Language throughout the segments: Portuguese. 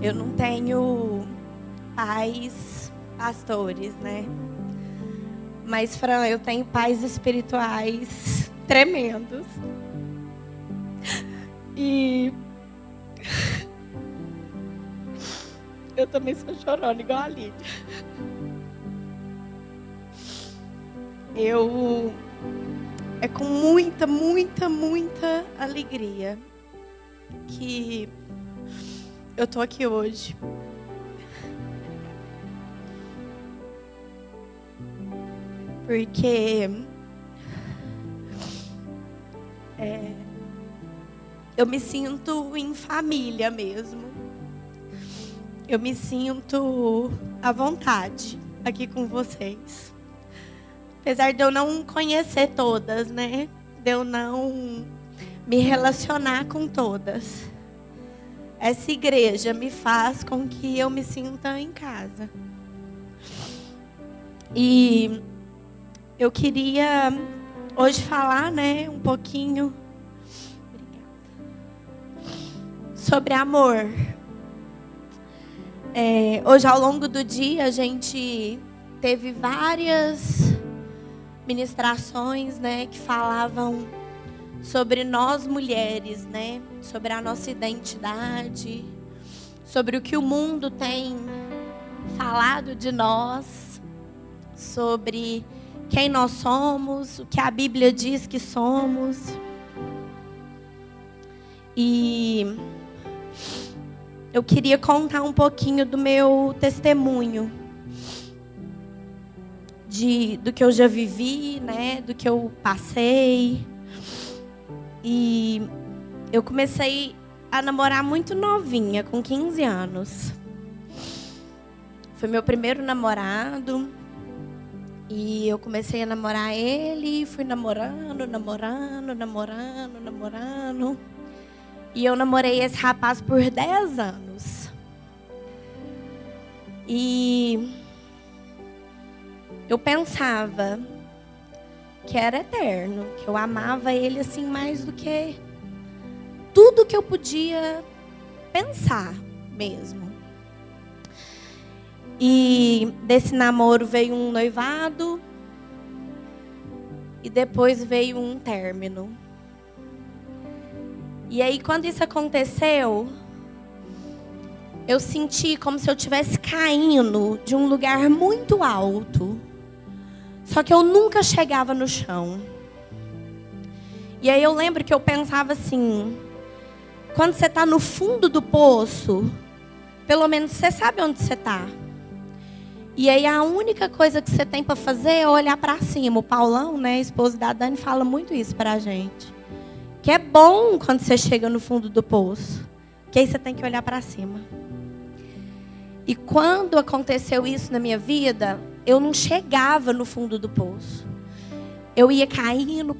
Eu não tenho pais pastores, né? Mas, Fran, eu tenho pais espirituais tremendos. E eu também sou chorona, igual a Lídia. É com muita, muita, muita alegria que eu tô aqui hoje. Porque eu me sinto em família mesmo. Eu me sinto à vontade aqui com vocês. Apesar de eu não conhecer todas, né? De eu não me relacionar com todas. Essa igreja me faz com que eu me sinta em casa. E eu queria hoje falar, né, um pouquinho sobre amor. Hoje, ao longo do dia, a gente teve várias ministrações, né, que falavam sobre nós mulheres, né, sobre a nossa identidade, sobre o que o mundo tem falado de nós, sobre quem nós somos, o que a Bíblia diz que somos. E eu queria contar um pouquinho do meu testemunho, do que eu já vivi, né, do que eu passei. E eu comecei a namorar muito novinha, com 15 anos. Foi meu primeiro namorado. E eu comecei a namorar ele, fui namorando. E eu namorei esse rapaz por 10 anos. E eu pensava que era eterno, que eu amava ele assim mais do que tudo que eu podia pensar mesmo. E desse namoro veio um noivado e depois veio um término. E aí, quando isso aconteceu, eu senti como se eu estivesse caindo de um lugar muito alto. Só que eu nunca chegava no chão. E aí eu lembro que eu pensava assim, quando você está no fundo do poço, pelo menos você sabe onde você está. E aí a única coisa que você tem para fazer é olhar para cima. O Paulão, né, esposo da Dani, fala muito isso para a gente. Que é bom quando você chega no fundo do poço. Que aí você tem que olhar para cima. E quando aconteceu isso na minha vida, eu não chegava no fundo do poço. Eu ia caindo.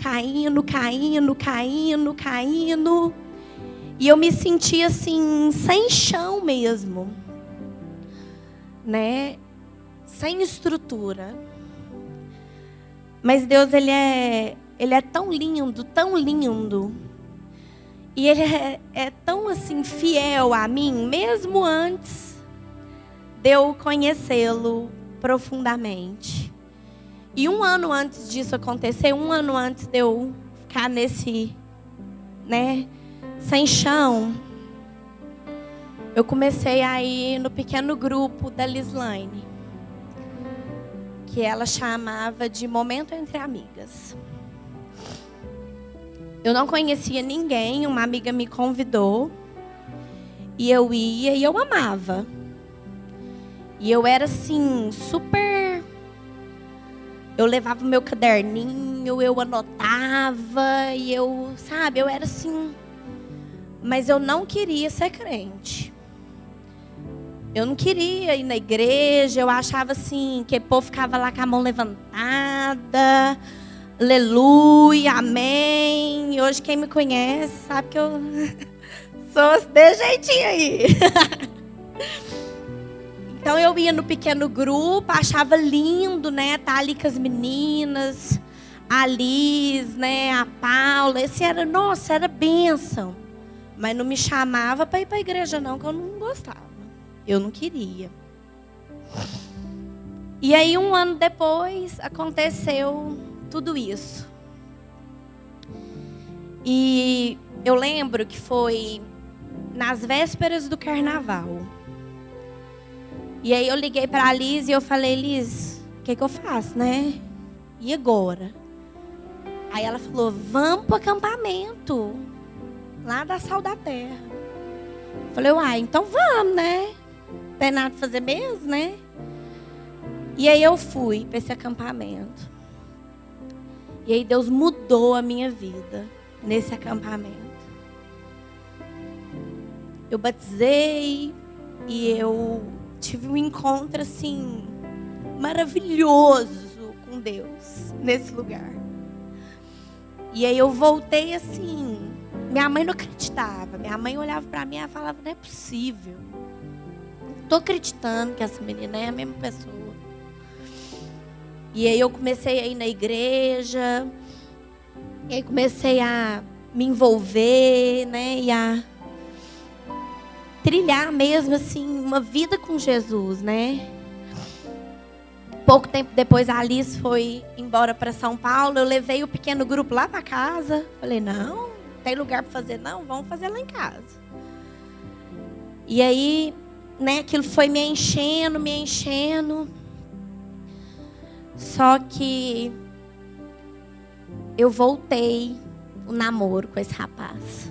E eu me sentia assim, sem chão mesmo. Né? Sem estrutura. Mas Deus, Ele é tão lindo, tão lindo. E Ele é tão assim fiel a mim, mesmo antes de eu conhecê-lo profundamente. E um ano antes disso acontecer, um ano antes de eu ficar nesse, né, sem chão, eu comecei a ir no pequeno grupo da Lislaine, que ela chamava de Momento Entre Amigas. Eu não conhecia ninguém, uma amiga me convidou, e eu ia e eu amava. E eu era assim, super... Eu levava o meu caderninho, eu anotava, e eu, sabe, eu era assim... Mas eu não queria ser crente. Eu não queria ir na igreja, eu achava assim, que o povo ficava lá com a mão levantada, aleluia, amém. E hoje quem me conhece sabe que eu sou desse jeitinho aí. Então eu ia no pequeno grupo, achava lindo, né, estar ali com as meninas, a Liz, né, a Paula. Esse era, nossa, era bênção. Mas não me chamava para ir para a igreja não, que eu não gostava. Eu não queria. E aí, 1 ano depois, aconteceu tudo isso. E eu lembro que foi nas vésperas do carnaval. E aí eu liguei para a Liz e eu falei: Liz, o que eu faço, né? E agora? Aí ela falou: vamos para o acampamento, lá da Sal da Terra. Eu falei: uai, então vamos, né? Não tem nada para fazer mesmo, né? E aí eu fui para esse acampamento. E aí Deus mudou a minha vida nesse acampamento. Eu batizei e eu tive um encontro assim maravilhoso com Deus nesse lugar. E aí eu voltei assim, minha mãe não acreditava. Minha mãe olhava para mim e falava: não é possível. Não tô acreditando que essa menina é a mesma pessoa. E aí eu comecei a ir na igreja. E aí comecei a me envolver, né? E a trilhar mesmo assim uma vida com Jesus, né? Pouco tempo depois a Alice foi embora para São Paulo. Eu levei o pequeno grupo lá para casa. Falei: não tem lugar para fazer, não, vamos fazer lá em casa. E aí, né, aquilo foi me enchendo. Só que eu voltei o namoro com esse rapaz.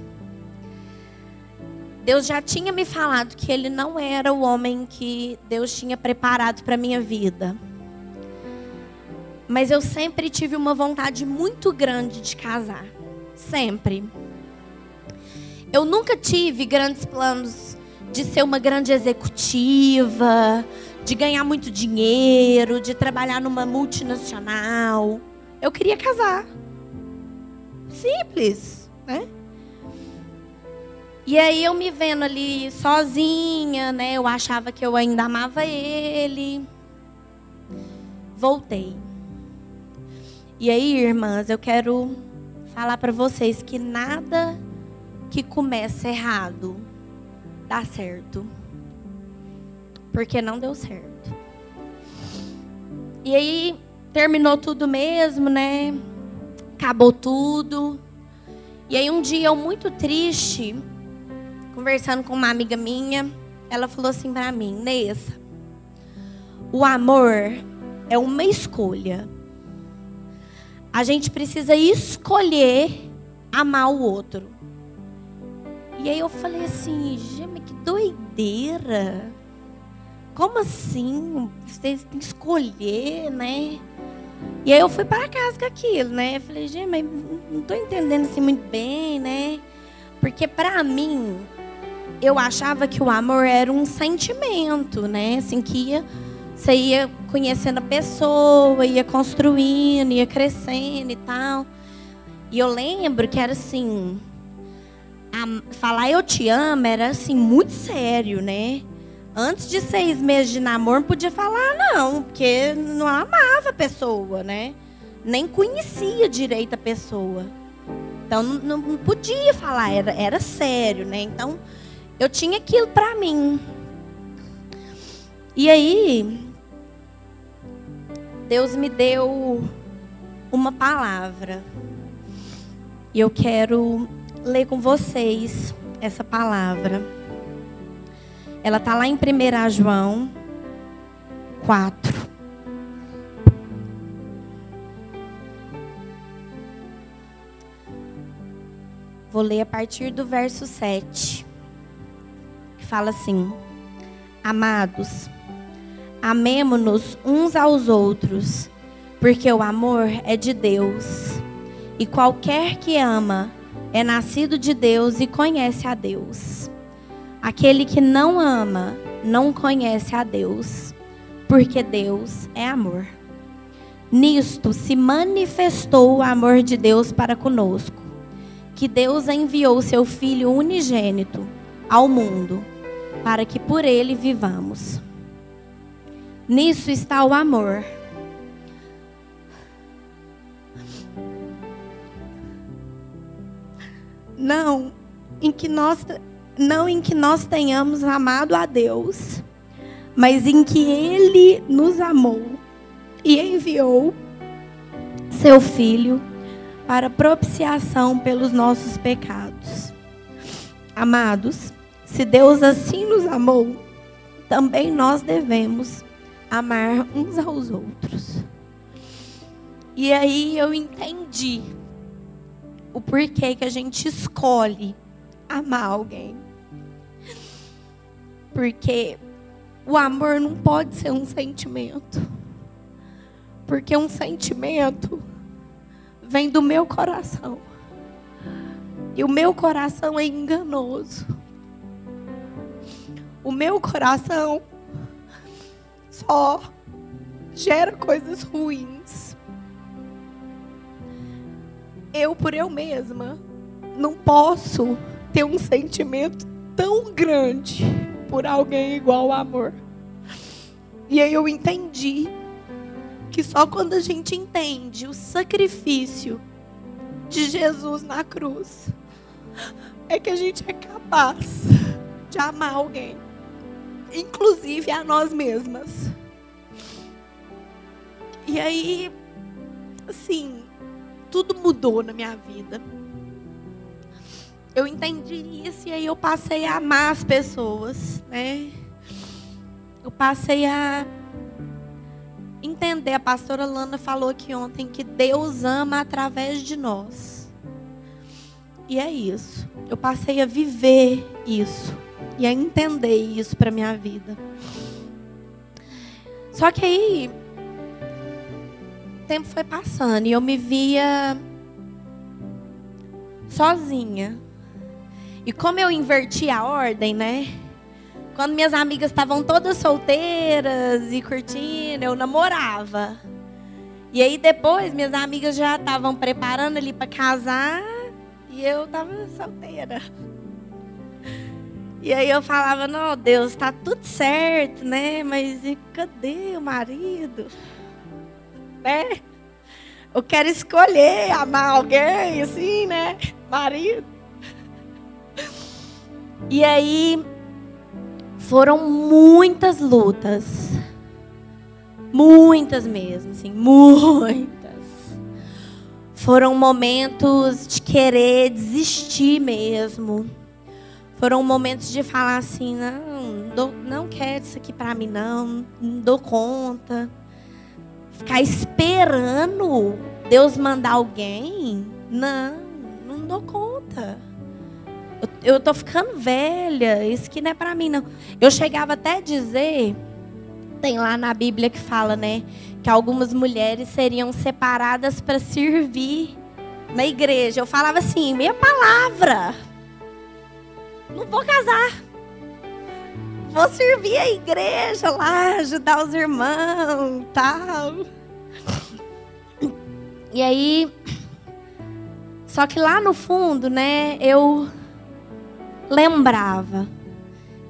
Deus já tinha me falado que ele não era o homem que Deus tinha preparado para a minha vida. Mas eu sempre tive uma vontade muito grande de casar. Sempre. Eu nunca tive grandes planos de ser uma grande executiva, de ganhar muito dinheiro, de trabalhar numa multinacional. Eu queria casar. Simples, né? E aí eu me vendo ali sozinha, né? Eu achava que eu ainda amava ele. Voltei. E aí, irmãs, eu quero falar para vocês que nada que começa errado dá certo. Porque não deu certo. E aí, terminou tudo mesmo, né? Acabou tudo. E aí, um dia, eu muito triste, conversando com uma amiga minha, ela falou assim para mim: Nessa, o amor é uma escolha. A gente precisa escolher amar o outro. E aí eu falei assim: Gema, que doideira. Como assim? Você tem que escolher, né? E aí eu fui para casa com aquilo, né? Eu falei: Gema, não estou entendendo assim muito bem, né? Porque para mim, eu achava que o amor era um sentimento, né? Assim, que você ia conhecendo a pessoa, ia construindo, ia crescendo e tal. E eu lembro que era assim, falar eu te amo era assim, muito sério, né? Antes de 6 meses de namoro, não podia falar não, porque não amava a pessoa, né? Nem conhecia direito a pessoa. Então não podia falar, era sério, né? Então eu tinha aquilo pra mim. E aí, Deus me deu uma palavra. E eu quero ler com vocês essa palavra. Ela está lá em 1 João 4. Vou ler a partir do verso 7. Que fala assim: Amados, amemo-nos uns aos outros, porque o amor é de Deus. E qualquer que ama é nascido de Deus e conhece a Deus. Aquele que não ama não conhece a Deus, porque Deus é amor. Nisto se manifestou o amor de Deus para conosco, que Deus enviou seu Filho unigênito ao mundo, para que por ele vivamos. Nisso está o amor. Não em que nós tenhamos amado a Deus, mas em que Ele nos amou e enviou seu Filho para propiciação pelos nossos pecados. Amados, se Deus assim nos amou, também nós devemos amar uns aos outros. E aí eu entendi o porquê que a gente escolhe amar alguém. Porque o amor não pode ser um sentimento. Porque um sentimento vem do meu coração. E o meu coração é enganoso. O meu coração só gera coisas ruins. Eu, por eu mesma, não posso ter um sentimento tão grande por alguém igual ao amor. E aí eu entendi que só quando a gente entende o sacrifício de Jesus na cruz é que a gente é capaz de amar alguém, inclusive a nós mesmas. E aí, assim, tudo mudou na minha vida. Eu entendi isso e aí eu passei a amar as pessoas, né? Eu passei a entender. A pastora Lana falou aqui ontem que Deus ama através de nós. E é isso. Eu passei a viver isso e a entender isso para minha vida. Só que aí o tempo foi passando e eu me via sozinha. E como eu inverti a ordem, né? Quando minhas amigas estavam todas solteiras e curtindo, eu namorava. E aí depois minhas amigas já estavam preparando ali para casar e eu estava solteira. E aí eu falava, não, Deus, tá tudo certo, né? Mas e cadê o marido? Né? Eu quero escolher amar alguém, assim, né? Marido. E aí foram muitas lutas. Muitas mesmo, assim, muitas. Foram momentos de querer desistir mesmo. Foram momentos de falar assim, não quero isso aqui pra mim não dou conta. Ficar esperando Deus mandar alguém, não dou conta. Eu tô ficando velha, isso aqui não é pra mim não. Eu chegava até a dizer, tem lá na Bíblia que fala, né, que algumas mulheres seriam separadas para servir na igreja. Eu falava assim, minha palavra, não vou casar. Vou servir a igreja lá, ajudar os irmãos e tal. E aí, só que lá no fundo, né, eu lembrava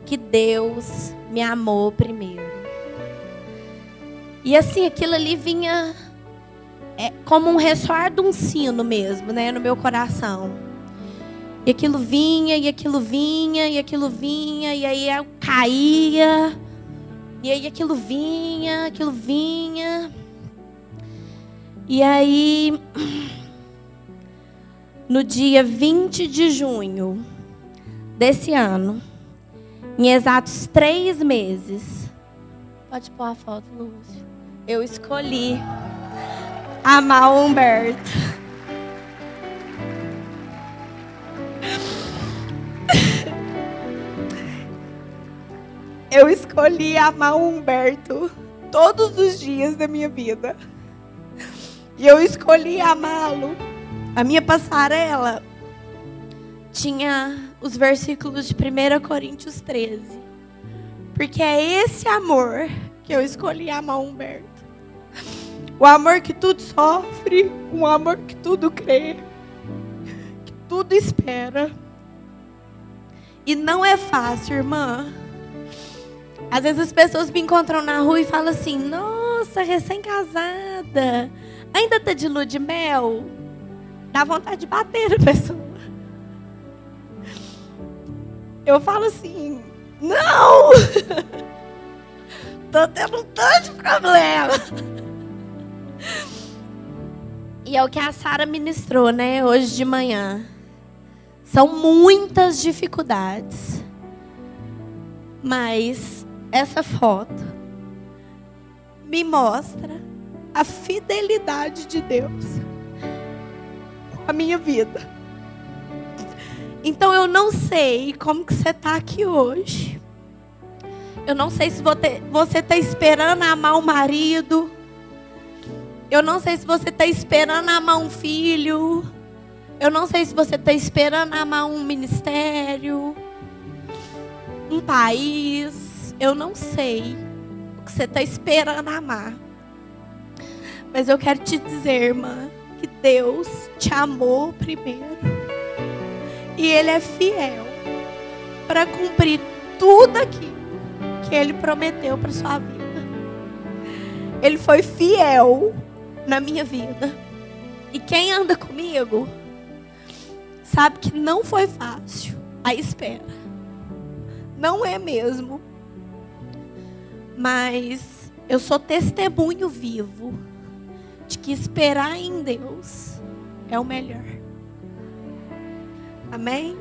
que Deus me amou primeiro. E assim, aquilo ali vinha como um ressoar de um sino mesmo, né, no meu coração. E aquilo vinha, e aquilo vinha, e aquilo vinha, e aí eu caía. E aí aquilo vinha. E aí, no dia 20 de junho desse ano, em exatos 3 meses, pode pôr a foto, Lúcio, eu escolhi amar o Humberto. Eu escolhi amar o Humberto todos os dias da minha vida. E eu escolhi amá-lo. A minha passarela tinha os versículos de 1 Coríntios 13. Porque é esse amor que eu escolhi amar o Humberto. O amor que tudo sofre, um amor que tudo crê, que tudo espera. E não é fácil, irmã. Às vezes as pessoas me encontram na rua e falam assim, nossa, recém-casada, ainda tá de lua de mel? Dá vontade de bater na pessoa. Eu falo assim, não! Tô tendo um tanto de problema. E é o que a Sara ministrou, né, hoje de manhã. São muitas dificuldades. Mas essa foto me mostra a fidelidade de Deus com a minha vida. Então eu não sei como que você está aqui hoje. Eu não sei se você está esperando amar um marido. Eu não sei se você está esperando amar um filho. Eu não sei se você está esperando amar um ministério, um país. Eu não sei o que você está esperando amar. Mas eu quero te dizer, irmã, que Deus te amou primeiro. E Ele é fiel para cumprir tudo aquilo que Ele prometeu para sua vida. Ele foi fiel na minha vida. E quem anda comigo sabe que não foi fácil a espera. Não é mesmo. Mas eu sou testemunho vivo de que esperar em Deus é o melhor. Amém?